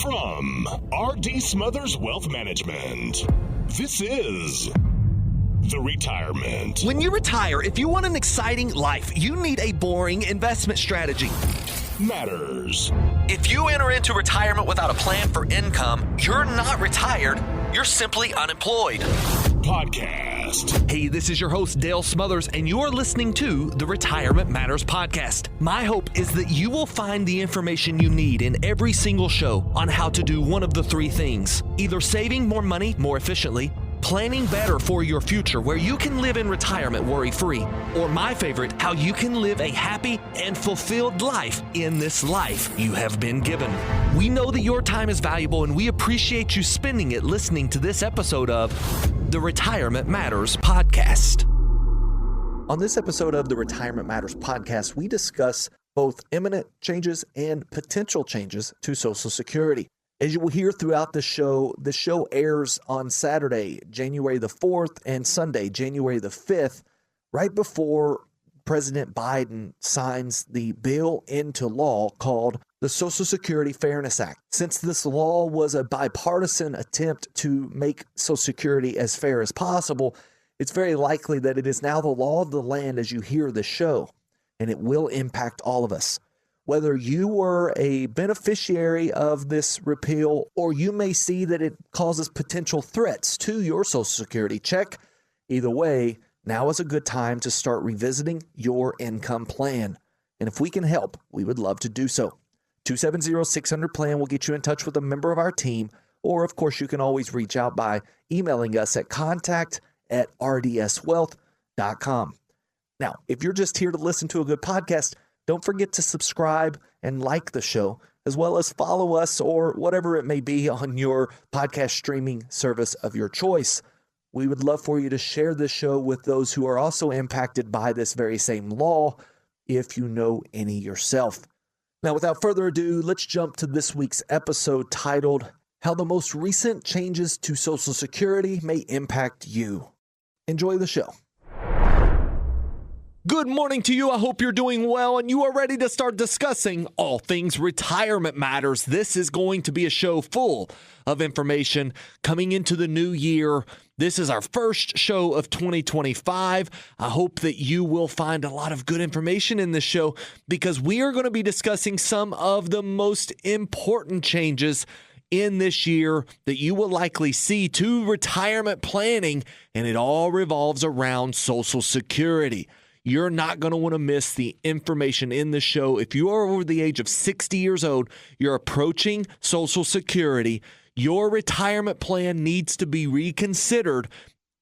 From R.D. Smothers Wealth Management, this is The Retirement. When you retire, if you want an exciting life, you need a boring investment strategy. Matters. If you enter into retirement without a plan for income, you're not retired, you're simply unemployed. Podcast. Hey, this is your host, Dale Smothers, and you're listening to the Retirement Matters Podcast. My hope is that you will find the information you need in every single show on how to do one of the three things: either saving more money more efficiently, planning better for your future where you can live in retirement worry-free, or my favorite, how you can live a happy and fulfilled life in this life you have been given. We know that your time is valuable, and we appreciate you spending it listening to this episode of the Retirement Matters Podcast. On this episode of the Retirement Matters Podcast, we discuss both imminent changes and potential changes to Social Security. As you will hear throughout the show airs on Saturday, January the 4th, and Sunday, January the 5th, right before President Biden signs the bill into law called the Social Security Fairness Act. Since this law was a bipartisan attempt to make Social Security as fair as possible, it's very likely that it is now the law of the land as you hear the show, and it will impact all of us. Whether you were a beneficiary of this repeal or you may see that it causes potential threats to your Social Security check, either way, now is a good time to start revisiting your income plan. And if we can help, we would love to do so. 270-600-PLAN will get you in touch with a member of our team, or of course you can always reach out by emailing us at contact@rdswealth.com. Now, if you're just here to listen to a good podcast, don't forget to subscribe and like the show, as well as follow us or whatever it may be on your podcast streaming service of your choice. We would love for you to share this show with those who are also impacted by this very same law, if you know any yourself. Now, without further ado, let's jump to this week's episode titled, How the Most Recent Changes to Social Security May Impact You. Enjoy the show. Good morning to you. I hope you're doing well and you are ready to start discussing all things retirement matters. This is going to be a show full of information coming into the new year. This is our first show of 2025. I hope that you will find a lot of good information in this show because we are going to be discussing some of the most important changes in this year that you will likely see to retirement planning, and it all revolves around Social Security. You're not going to want to miss the information in the show. If you are over the age of 60 years old, you're approaching Social Security, your retirement plan needs to be reconsidered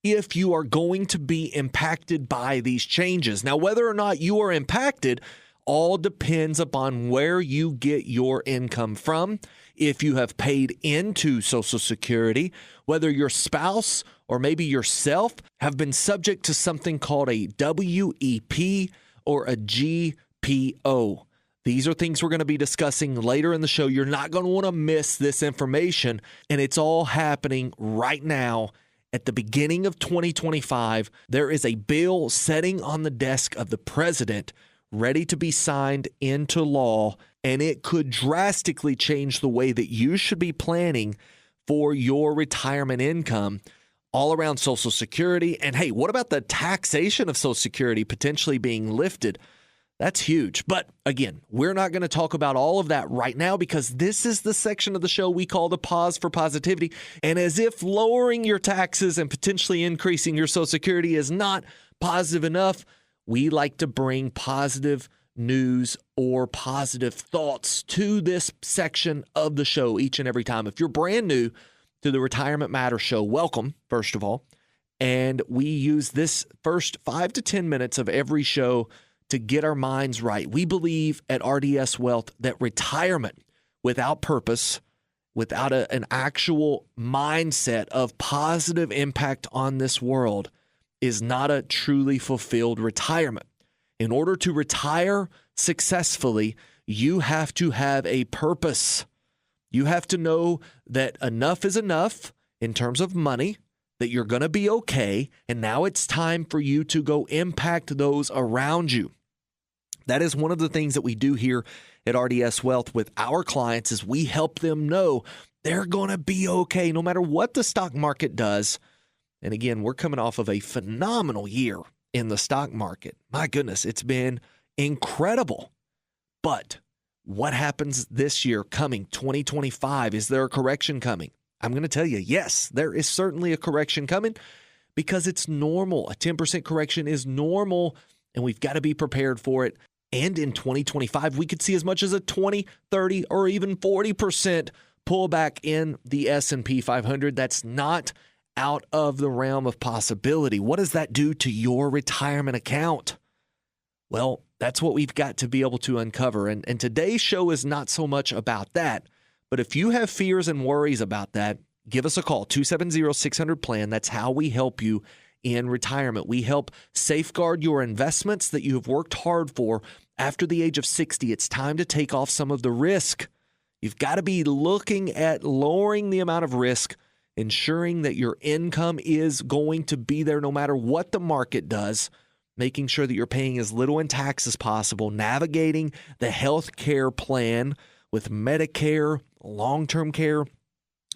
if you are going to be impacted by these changes. Now, whether or not you are impacted all depends upon where you get your income from. If you have paid into Social Security, whether your spouse or maybe yourself have been subject to something called a WEP or a GPO. These are things we're going to be discussing later in the show. You're not going to want to miss this information, and it's all happening right now. At the beginning of 2025, there is a bill sitting on the desk of the president ready to be signed into law, and it could drastically change the way that you should be planning for your retirement income all around Social Security. And hey, what about the taxation of Social Security potentially being lifted? That's huge. But again, we're not going to talk about all of that right now because this is the section of the show we call the Pause for Positivity. And as if lowering your taxes and potentially increasing your Social Security is not positive enough, we like to bring positive news or positive thoughts to this section of the show each and every time. If you're brand new to the Retirement Matters show, welcome, first of all. And we use this first 5 to 10 minutes of every show to get our minds right. We believe at RDS Wealth that retirement without purpose, without an actual mindset of positive impact on this world, is not a truly fulfilled retirement. In order to retire successfully, you have to have a purpose. You have to know that enough is enough in terms of money, that you're going to be okay, and now it's time for you to go impact those around you. That is one of the things that we do here at RDS Wealth with our clients is we help them know they're going to be okay no matter what the stock market does. And again, we're coming off of a phenomenal year in the stock market. My goodness, it's been incredible. But what happens this year coming, 2025? Is there a correction coming? I'm going to tell you, yes, there is certainly a correction coming because it's normal. A 10% correction is normal, and we've got to be prepared for it. And in 2025, we could see as much as a 20, 30, or even 40% pullback in the S&P 500. That's not out of the realm of possibility. What does that do to your retirement account? Well, that's what we've got to be able to uncover. And today's show is not so much about that. But if you have fears and worries about that, give us a call, 270-600-PLAN. That's how we help you in retirement. We help safeguard your investments that you have worked hard for. After the age of 60, it's time to take off some of the risk. You've got to be looking at lowering the amount of risk, ensuring that your income is going to be there no matter what the market does, making sure that you're paying as little in tax as possible, navigating the health care plan with Medicare, long-term care,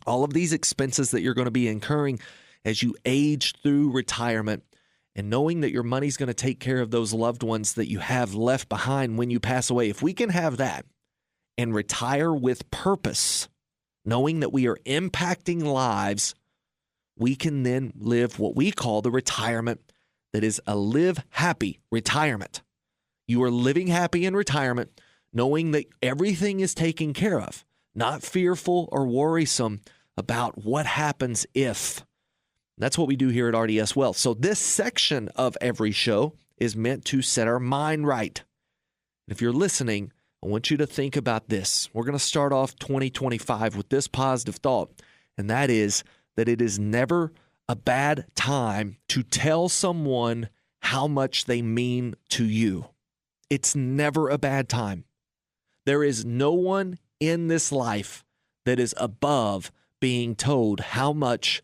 all of these expenses that you're going to be incurring as you age through retirement, and knowing that your money's going to take care of those loved ones that you have left behind when you pass away. If we can have that and retire with purpose, knowing that we are impacting lives, we can then live what we call the retirement that is a live happy retirement. You are living happy in retirement, knowing that everything is taken care of, not fearful or worrisome about what happens if. That's what we do here at RDS Wealth. So this section of every show is meant to set our mind right. If you're listening, I want you to think about this. We're going to start off 2025 with this positive thought, and that is that it is never a bad time to tell someone how much they mean to you. It's never a bad time. There is no one in this life that is above being told how much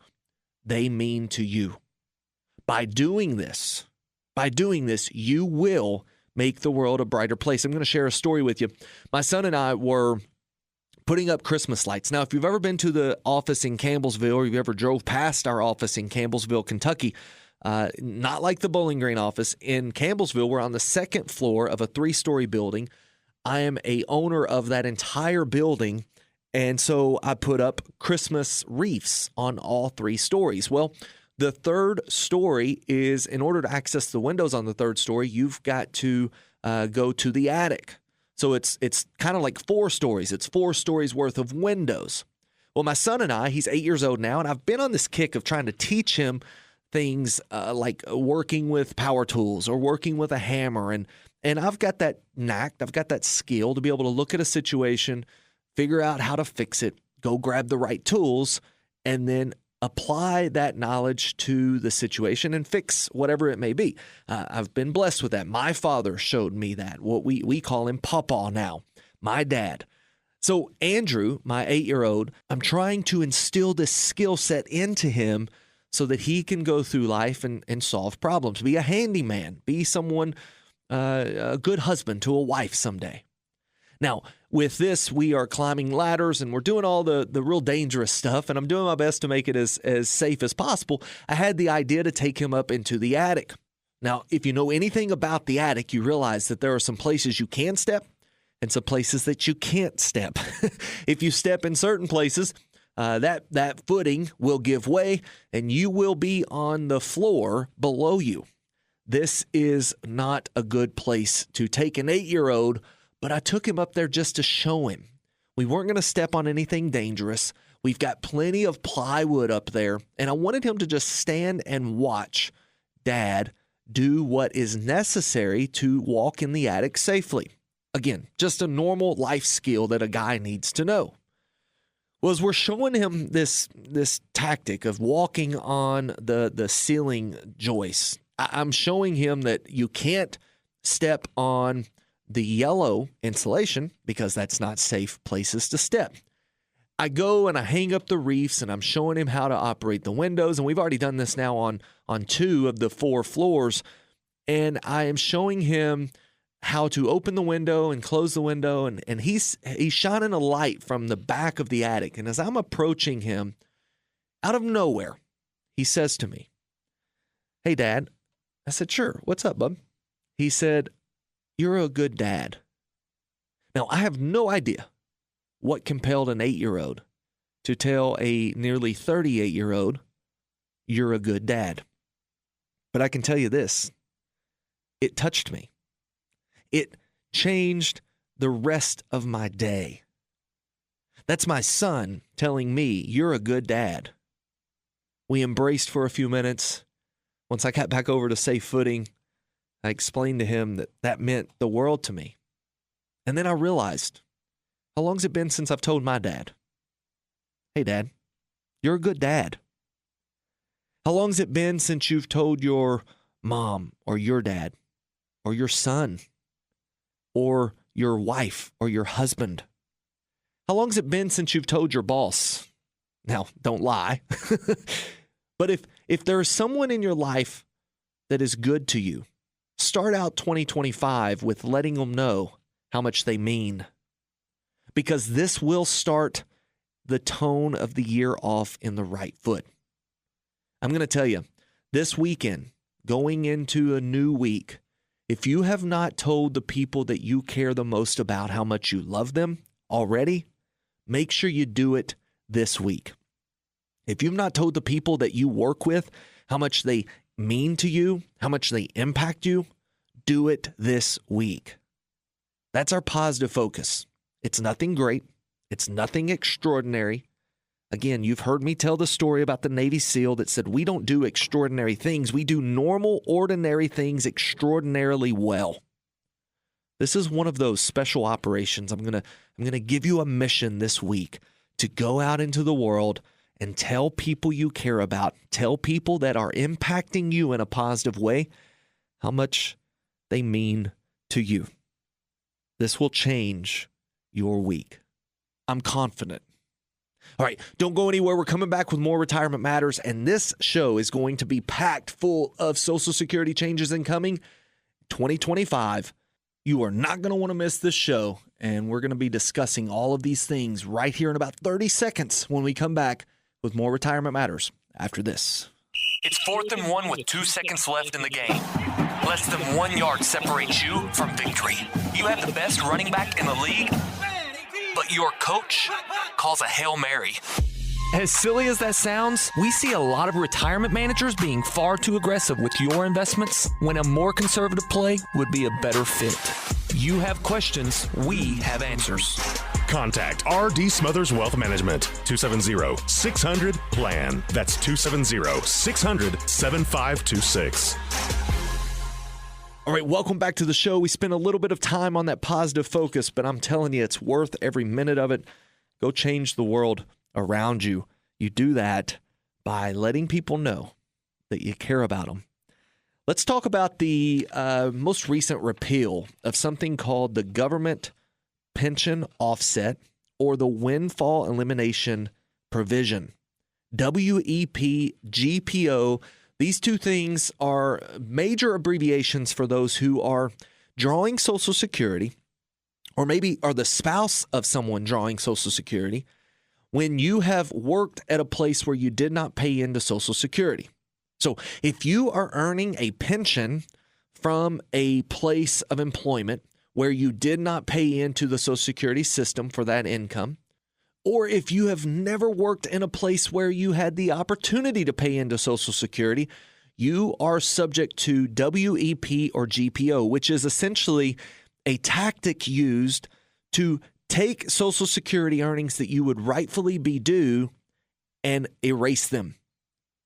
they mean to you. By doing this, you will make the world a brighter place. I'm going to share a story with you. My son and I were putting up Christmas lights. Now, if you've ever been to the office in Campbellsville, or you've ever drove past our office in Campbellsville, Kentucky, not like the Bowling Green office, in Campbellsville, we're on the second floor of a 3-story building. I am a owner of that entire building, and so I put up Christmas wreaths on all 3 stories. Well, the 3rd story is, in order to access the windows on the 3rd story, you've got to go to the attic. So it's kind of like 4 stories. It's 4 stories worth of windows. Well, my son and I, he's 8 years old now, and I've been on this kick of trying to teach him things like working with power tools or working with a hammer. And I've got that knack, I've got that skill to be able to look at a situation, figure out how to fix it, go grab the right tools, and then apply that knowledge to the situation and fix whatever it may be. I've been blessed with that. My father showed me that. What we call him Pawpaw now, my dad. So Andrew, my 8-year-old, I'm trying to instill this skill set into him so that he can go through life and solve problems, be a handyman, be someone, a good husband to a wife someday. Now, with this, we are climbing ladders and we're doing all the real dangerous stuff, and I'm doing my best to make it as safe as possible. I had the idea to take him up into the attic. Now, if you know anything about the attic, you realize that there are some places you can step and some places that you can't step. If you step in certain places, that footing will give way and you will be on the floor below you. This is not a good place to take an 8-year-old, but I took him up there just to show him. We weren't going to step on anything dangerous. We've got plenty of plywood up there, and I wanted him to just stand and watch Dad do what is necessary to walk in the attic safely. Again, just a normal life skill that a guy needs to know. Well, as we're showing him this tactic of walking on the ceiling joists, I'm showing him that you can't step on the yellow insulation because that's not safe places to step. I go and I hang up the reefs and I'm showing him how to operate the windows. And we've already done this now on 2 of the 4 floors. And I am showing him how to open the window and close the window. And he's shining a light from the back of the attic. And as I'm approaching him, out of nowhere, he says to me, "Hey, Dad." I said, "Sure. What's up, bub?" He said, "You're a good dad." Now, I have no idea what compelled an 8-year-old to tell a nearly 38-year-old, "You're a good dad." But I can tell you this, it touched me. It changed the rest of my day. That's my son telling me, "You're a good dad." We embraced for a few minutes. Once I got back over to safe footing, I explained to him that that meant the world to me. And then I realized, how long's it been since I've told my dad, "Hey, Dad, you're a good dad"? How long's it been since you've told your mom or your dad or your son or your wife or your husband? How long's it been since you've told your boss? Now, don't lie. But if there is someone in your life that is good to you, start out 2025 with letting them know how much they mean. Because this will start the tone of the year off in the right foot. I'm going to tell you, this weekend, going into a new week, if you have not told the people that you care the most about how much you love them already, make sure you do it this week. If you've not told the people that you work with how much they mean to you, how much they impact you, do it this week. That's our positive focus. It's nothing great. It's nothing extraordinary. Again, you've heard me tell the story about the Navy SEAL that said we don't do extraordinary things. We do normal, ordinary things extraordinarily well. This is one of those special operations. I'm gonna give you a mission this week to go out into the world and tell people you care about, tell people that are impacting you in a positive way, how much they mean to you. This will change your week. I'm confident. All right, don't go anywhere. We're coming back with more Retirement Matters, and this show is going to be packed full of Social Security changes incoming 2025. You are not going to want to miss this show, and we're going to be discussing all of these things right here in about 30 seconds when we come back with more Retirement Matters after this. It's 4th and 1 with 2 seconds left in the game. Less than 1 yard separates you from victory. You have the best running back in the league, but your coach calls a Hail Mary. As silly as that sounds, we see a lot of retirement managers being far too aggressive with your investments when a more conservative play would be a better fit. You have questions, we have answers. Contact R.D. Smothers Wealth Management, 270-600-PLAN. That's 270-600-7526. All right, welcome back to the show. We spent a little bit of time on that positive focus, but I'm telling you, it's worth every minute of it. Go change the world around you. You do that by letting people know that you care about them. Let's talk about the most recent repeal of something called the government pension offset, or the windfall elimination provision, WEP, GPO. These two things are major abbreviations for those who are drawing Social Security, or maybe are the spouse of someone drawing Social Security, when you have worked at a place where you did not pay into Social Security. So if you are earning a pension from a place of employment where you did not pay into the Social Security system for that income, or if you have never worked in a place where you had the opportunity to pay into Social Security, you are subject to WEP or GPO, which is essentially a tactic used to take Social Security earnings that you would rightfully be due and erase them.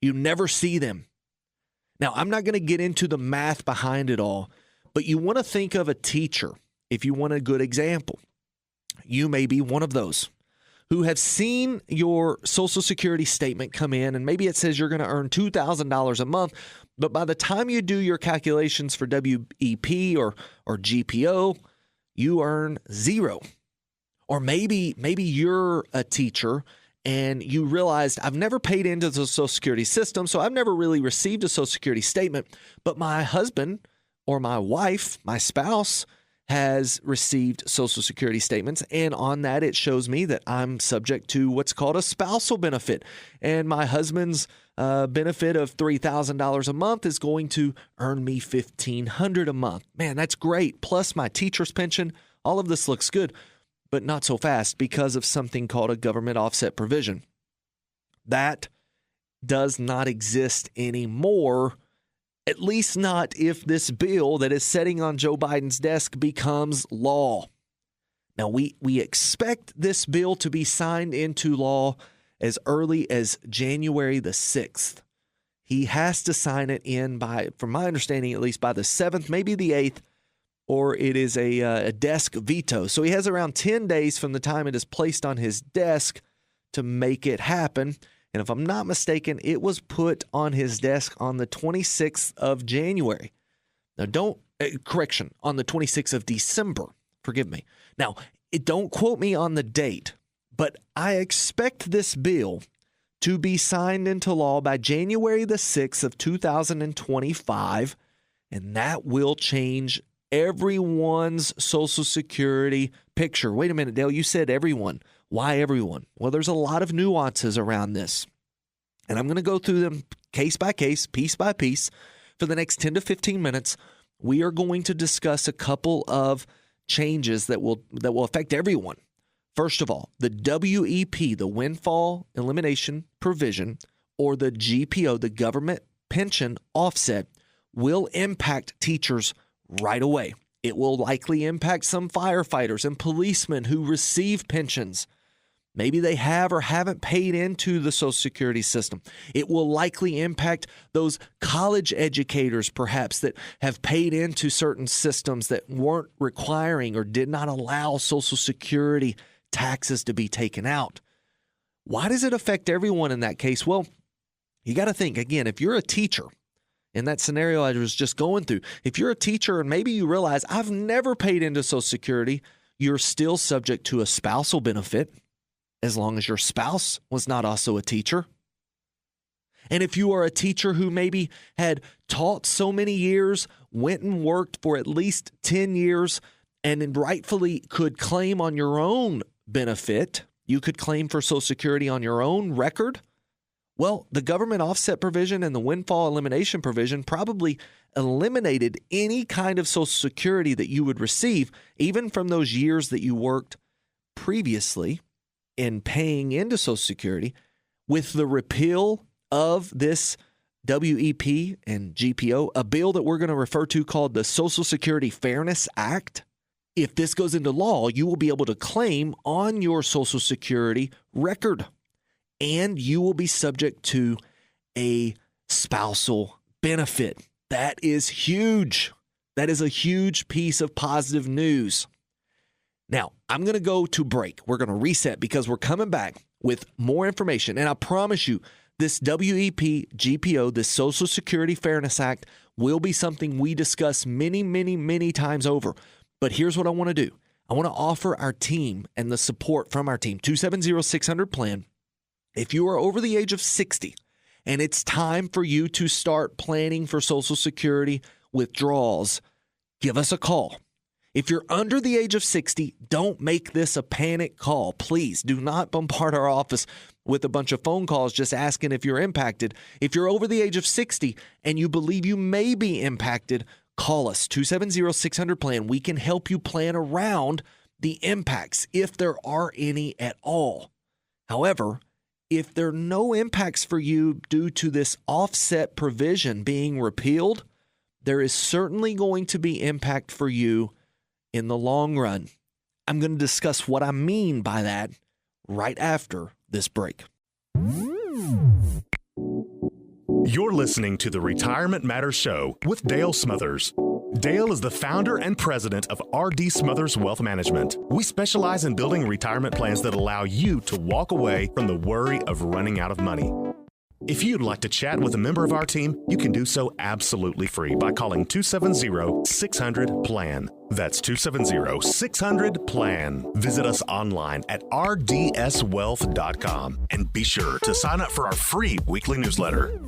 You never see them. Now, I'm not going to get into the math behind it all, but you want to think of a teacher. If you want a good example, you may be one of those who have seen your Social Security statement come in, and maybe it says you're going to earn $2,000 a month, but by the time you do your calculations for WEP or GPO, you earn zero. Or maybe you're a teacher and you realized, I've never paid into the Social Security system, so I've never really received a Social Security statement, but my husband or my wife, my spouse, has received Social Security statements, and on that it shows me that I'm subject to what's called a spousal benefit, and my husband's benefit of $3,000 a month is going to earn me $1,500 a month. Man, that's great. Plus my teacher's pension. All of this looks good, but not so fast because of something called a government offset provision. That does not exist anymore. At least not if this bill that is sitting on Joe Biden's desk becomes law. Now, we expect this bill to be signed into law as early as January the 6th. He has to sign it in by, from my understanding, at least by the 7th, maybe the 8th, or it is a desk veto. So he has around 10 days from the time it is placed on his desk to make it happen. And if I'm not mistaken, it was put on his desk on the 26th of January. Now, on the 26th of December. Forgive me. Now, don't quote me on the date, but I expect this bill to be signed into law by January the 6th of 2025, and that will change everyone's Social Security picture. Wait a minute, Dale, you said everyone. Why everyone? Well, there's a lot of nuances around this, and I'm going to go through them case by case, piece by piece. For the next 10 to 15 minutes, we are going to discuss a couple of changes that will affect everyone. First of all, the WEP, the windfall elimination provision, or the GPO, the government pension offset, will impact teachers right away. It will likely impact some firefighters and policemen who receive pensions. Maybe they have or haven't paid into the Social Security system. It will likely impact those college educators, perhaps, that have paid into certain systems that weren't requiring or did not allow Social Security taxes to be taken out. Why does it affect everyone in that case? Well, you got to think, again, if you're a teacher, in that scenario I was just going through, if you're a teacher and maybe you realize I've never paid into Social Security, you're still subject to a spousal benefit as long as your spouse was not also a teacher. And if you are a teacher who maybe had taught so many years, went and worked for at least 10 years, and then rightfully could claim on your own benefit, you could claim for Social Security on your own record. Well, the government offset provision and the windfall elimination provision probably eliminated any kind of Social Security that you would receive, even from those years that you worked previously in paying into Social Security. With the repeal of this WEP and GPO, a bill that we're going to refer to called the Social Security Fairness Act, if this goes into law, you will be able to claim on your Social Security record, and you will be subject to a spousal benefit. That is huge. That is a huge piece of positive news. Now, I'm going to go to break. We're going to reset because we're coming back with more information. And I promise you, this WEP, GPO, this Social Security Fairness Act, will be something we discuss many, many, many times over. But here's what I want to do. I want to offer our team and the support from our team, 270-600-PLAN. If you are over the age of 60 and it's time for you to start planning for Social Security withdrawals, give us a call. If you're under the age of 60, don't make this a panic call. Please do not bombard our office with a bunch of phone calls just asking if you're impacted. If you're over the age of 60 and you believe you may be impacted, call us, 270-600-PLAN. We can help you plan around the impacts if there are any at all. However, if there are no impacts for you due to this offset provision being repealed, there is certainly going to be impact for you in the long run. I'm going to discuss what I mean by that right after this break. You're listening to the Retirement Matters Show with Dale Smothers. Dale is the founder and president of R.D. Smothers Wealth Management. We specialize in building retirement plans that allow you to walk away from the worry of running out of money. If you'd like to chat with a member of our team, you can do so absolutely free by calling 270-600-PLAN. That's 270-600-PLAN. Visit us online at rdswealth.com and be sure to sign up for our free weekly newsletter.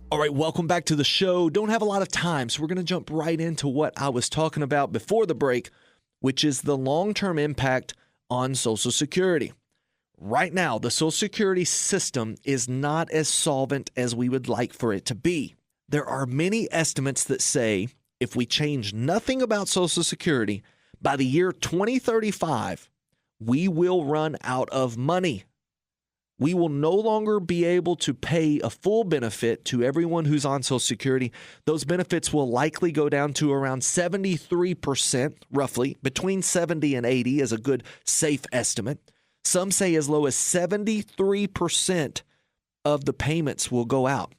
All right, welcome back to the show. Don't have a lot of time, so we're going to jump right into what I was talking about before the break, which is the long-term impact on Social Security. Right now, the Social Security system is not as solvent as we would like for it to be. There are many estimates that say if we change nothing about Social Security, by the year 2035, we will run out of money. We will no longer be able to pay a full benefit to everyone who's on Social Security. Those benefits will likely go down to around 73%, roughly. Between 70 and 80 is a good safe estimate. Some say as low as 73% of the payments will go out.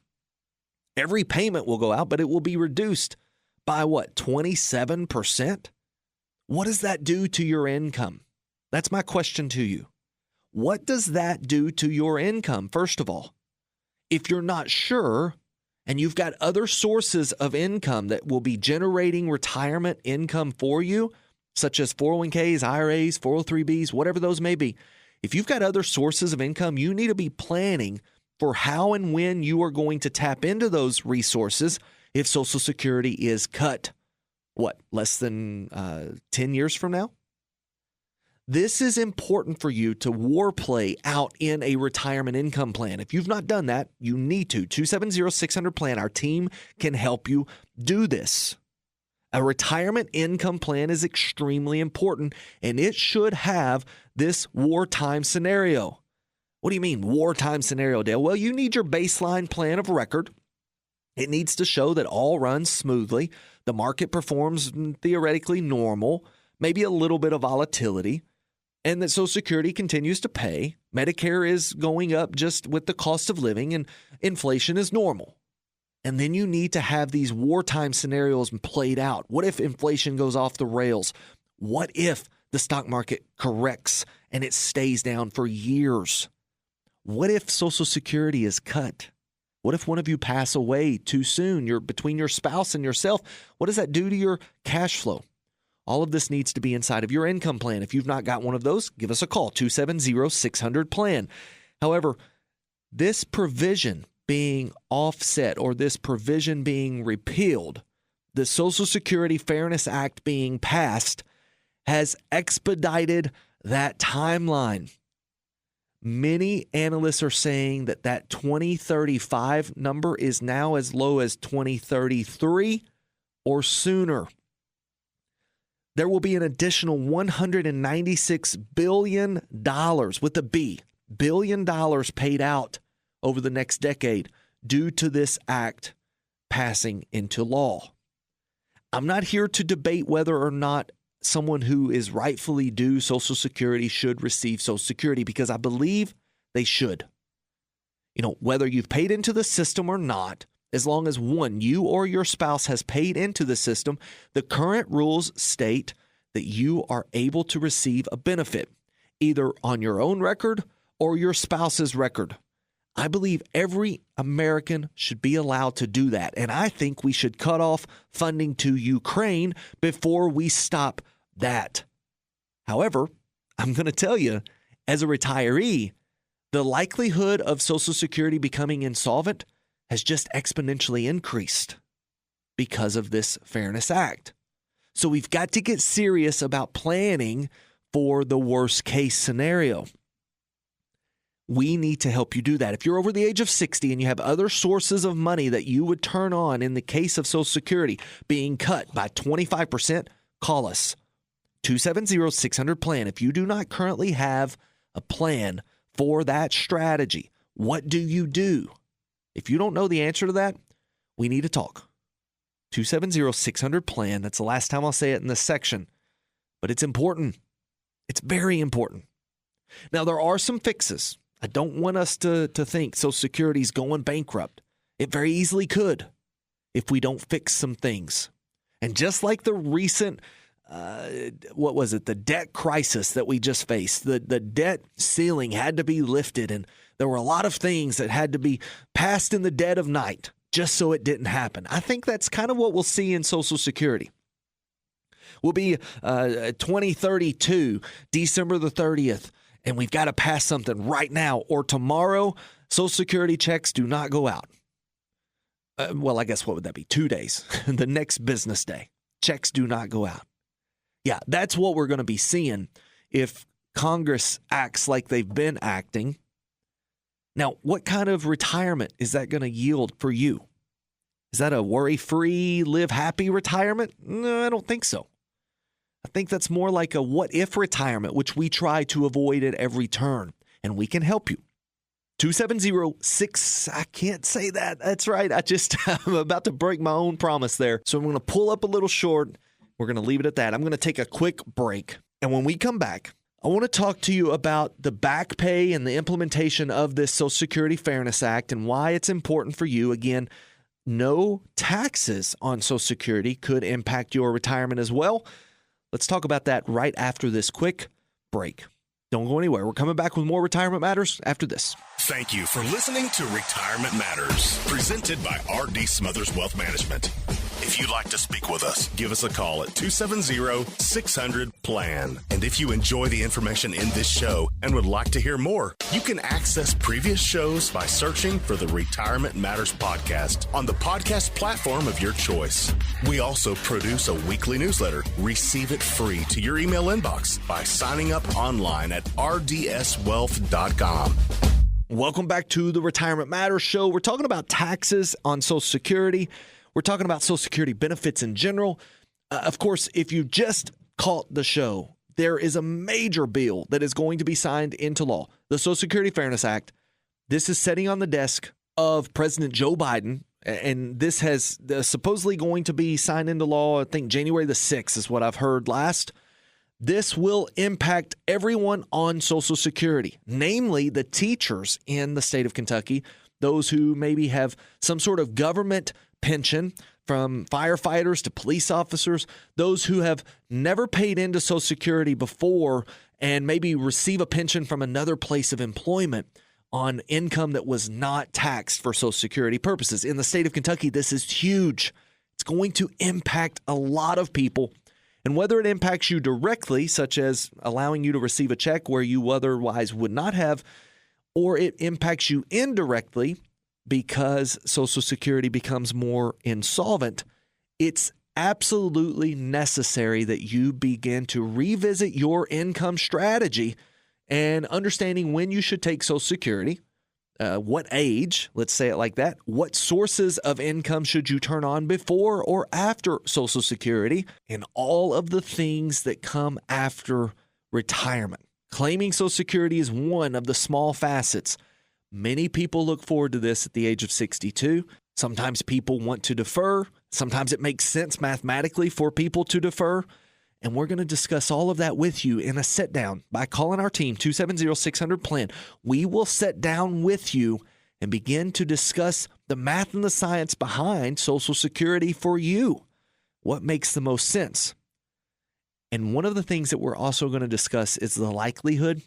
Every payment will go out, but it will be reduced by what, 27%? What does that do to your income? That's my question to you. What does that do to your income, first of all? If you're not sure and you've got other sources of income that will be generating retirement income for you, such as 401ks, IRAs, 403bs, whatever those may be, if you've got other sources of income, you need to be planning for how and when you are going to tap into those resources if Social Security is cut, less than 10 years from now? This is important for you to war play out in a retirement income plan. If you've not done that, you need to. 270-600-PLAN. Our team can help you do this. A retirement income plan is extremely important, and it should have this wartime scenario. What do you mean, wartime scenario, Dale? Well, you need your baseline plan of record. It needs to show that all runs smoothly. The market performs theoretically normal, maybe a little bit of volatility, and that Social Security continues to pay. Medicare is going up just with the cost of living, and inflation is normal. And then you need to have these wartime scenarios played out. What if inflation goes off the rails? What if the stock market corrects and it stays down for years? What if Social Security is cut? What if one of you pass away too soon? You're between your spouse and yourself. What does that do to your cash flow? All of this needs to be inside of your income plan. If you've not got one of those, give us a call, 270-600-PLAN. However, this provision being offset or this provision being repealed, the Social Security Fairness Act being passed, has expedited that timeline. Many analysts are saying that that 2035 number is now as low as 2033 or sooner. There will be an additional $196 billion with a B, billion dollars paid out over the next decade due to this act passing into law. I'm not here to debate whether or not someone who is rightfully due Social Security should receive Social Security, because I believe they should. Whether you've paid into the system or not, as long as one, you or your spouse has paid into the system, the current rules state that you are able to receive a benefit, either on your own record or your spouse's record. I believe every American should be allowed to do that. And I think we should cut off funding to Ukraine before we stop that. However, I'm going to tell you, as a retiree, the likelihood of Social Security becoming insolvent has just exponentially increased because of this Fairness Act. So we've got to get serious about planning for the worst case scenario. We need to help you do that. If you're over the age of 60 and you have other sources of money that you would turn on in the case of Social Security being cut by 25%, call us. 270-600-PLAN. If you do not currently have a plan for that strategy, what do you do? If you don't know the answer to that, we need to talk. 270-600-PLAN. That's the last time I'll say it in this section. But it's important. It's very important. Now, there are some fixes. I don't want us to think Social Security is going bankrupt. It very easily could if we don't fix some things. And just like the recent, the debt crisis that we just faced, the debt ceiling had to be lifted, and there were a lot of things that had to be passed in the dead of night just so it didn't happen. I think that's kind of what we'll see in Social Security. We'll be 2032, December the 30th, and we've got to pass something right now or tomorrow. Social Security checks do not go out. Well, I guess what would that be? 2 days. The next business day. Checks do not go out. Yeah, that's what we're going to be seeing if Congress acts like they've been acting. Now, what kind of retirement is that going to yield for you? Is that a worry-free, live-happy retirement? No, I don't think so. I think that's more like a what-if retirement, which we try to avoid at every turn, and we can help you. 270-6, I can't say that. That's right. I'm about to break my own promise there. So I'm going to pull up a little short. We're going to leave it at that. I'm going to take a quick break. And when we come back, I want to talk to you about the back pay and the implementation of this Social Security Fairness Act and why it's important for you. Again, no taxes on Social Security could impact your retirement as well. Let's talk about that right after this quick break. Don't go anywhere. We're coming back with more Retirement Matters after this. Thank you for listening to Retirement Matters, presented by R.D. Smothers Wealth Management. If you'd like to speak with us, give us a call at 270-600-PLAN. And if you enjoy the information in this show and would like to hear more, you can access previous shows by searching for the Retirement Matters podcast on the podcast platform of your choice. We also produce a weekly newsletter. Receive it free to your email inbox by signing up online at rdswealth.com. Welcome back to the Retirement Matters show. We're talking about taxes on Social Security. We're talking about Social Security benefits in general. Of course, if you just caught the show, there is a major bill that is going to be signed into law, the Social Security Fairness Act. This is sitting on the desk of President Joe Biden, and this has supposedly going to be signed into law, I think January the 6th is what I've heard last. This will impact everyone on Social Security, namely the teachers in the state of Kentucky, those who maybe have some sort of government pension, from firefighters to police officers, those who have never paid into Social Security before and maybe receive a pension from another place of employment on income that was not taxed for Social Security purposes. In the state of Kentucky, this is huge. It's going to impact a lot of people. And whether it impacts you directly, such as allowing you to receive a check where you otherwise would not have, or it impacts you indirectly because Social Security becomes more insolvent, it's absolutely necessary that you begin to revisit your income strategy and understanding when you should take Social Security, what age, let's say it like that, what sources of income should you turn on before or after Social Security, and all of the things that come after retirement. Claiming Social Security is one of the small facets. Many people look forward to this at the age of 62. Sometimes people want to defer. Sometimes it makes sense mathematically for people to defer. And we're going to discuss all of that with you in a sit down by calling our team, 270-600-PLAN. We will sit down with you and begin to discuss the math and the science behind Social Security for you. What makes the most sense? And one of the things that we're also going to discuss is the likelihood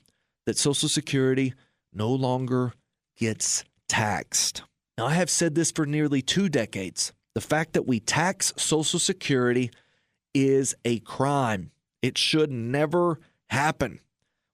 that Social Security no longer gets taxed. Now, I have said this for nearly 2 decades. The fact that we tax Social Security is a crime. It should never happen.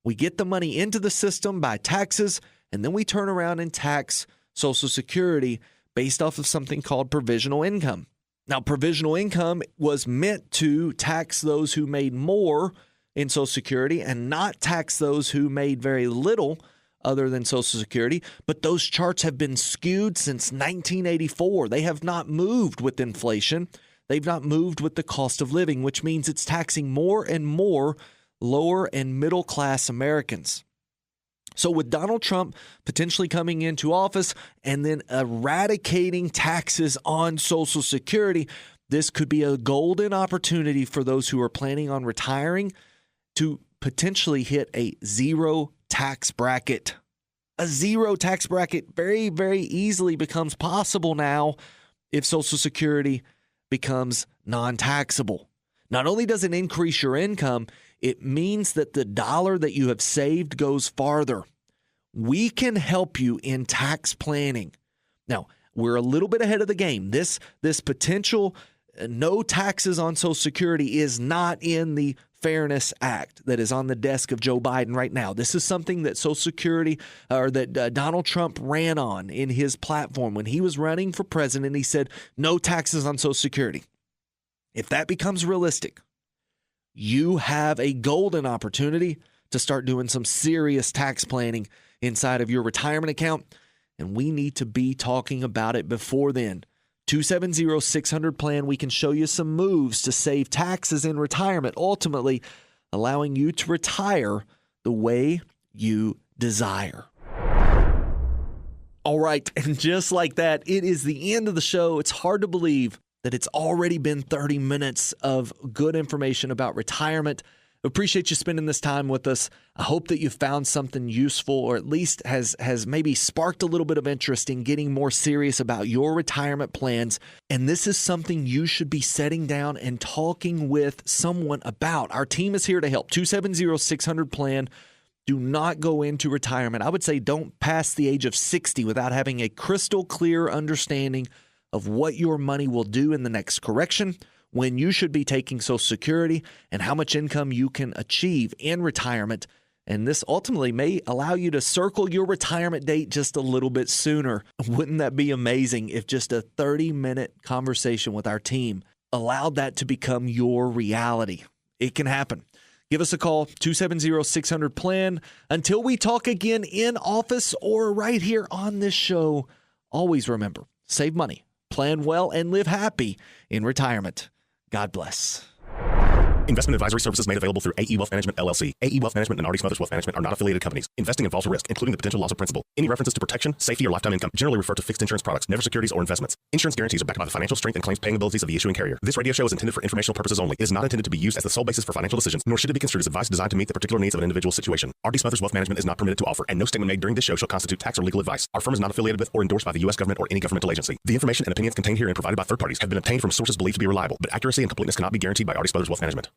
We get the money into the system by taxes, and then we turn around and tax Social Security based off of something called provisional income. Now, provisional income was meant to tax those who made more in Social Security and not tax those who made very little other than Social Security, but those charts have been skewed since 1984. They have not moved with inflation. They've not moved with the cost of living, which means it's taxing more and more lower and middle class Americans. So with Donald Trump potentially coming into office and then eradicating taxes on Social Security, this could be a golden opportunity for those who are planning on retiring to potentially hit a zero tax bracket. A zero tax bracket very, very easily becomes possible now if Social Security becomes non-taxable. Not only does it increase your income, it means that the dollar that you have saved goes farther. We can help you in tax planning. Now, we're a little bit ahead of the game. This potential no taxes on Social Security is not in the Fairness Act that is on the desk of Joe Biden right now. This is something that Social Security or that Donald Trump ran on in his platform when he was running for president. He said no taxes on Social Security. If that becomes realistic, you have a golden opportunity to start doing some serious tax planning inside of your retirement account, and we need to be talking about it before then. 270-600-PLAN. We can show you some moves to save taxes in retirement, ultimately allowing you to retire the way you desire. All right, and just like that, it is the end of the show. It's hard to believe that it's already been 30 minutes of good information about retirement. Appreciate you spending this time with us. I hope that you found something useful, or at least has maybe sparked a little bit of interest in getting more serious about your retirement plans. And this is something you should be setting down and talking with someone about. Our team is here to help. 270-600-PLAN. Do not go into retirement. I would say don't pass the age of 60 without having a crystal clear understanding of what your money will do in the next correction, when you should be taking Social Security, and how much income you can achieve in retirement. And this ultimately may allow you to circle your retirement date just a little bit sooner. Wouldn't that be amazing if just a 30-minute conversation with our team allowed that to become your reality? It can happen. Give us a call, 270-600-PLAN. Until we talk again in office or right here on this show, always remember, save money, plan well, and live happy in retirement. God bless. Investment advisory services made available through AE Wealth Management, LLC. AE Wealth Management and RD Smothers Wealth Management are not affiliated companies. Investing involves a risk, including the potential loss of principal. Any references to protection, safety, or lifetime income generally refer to fixed insurance products, never securities or investments. Insurance guarantees are backed by the financial strength and claims paying abilities of the issuing carrier. This radio show is intended for informational purposes only. It is not intended to be used as the sole basis for financial decisions, nor should it be construed as advice designed to meet the particular needs of an individual situation. RD Smothers Wealth Management is not permitted to offer, and no statement made during this show shall constitute tax or legal advice. Our firm is not affiliated with or endorsed by the U.S. government or any governmental agency. The information and opinions contained herein provided by third parties have been obtained from sources believed to be reliable, but accuracy and completeness cannot be guaranteed by RD Smothers Wealth Management.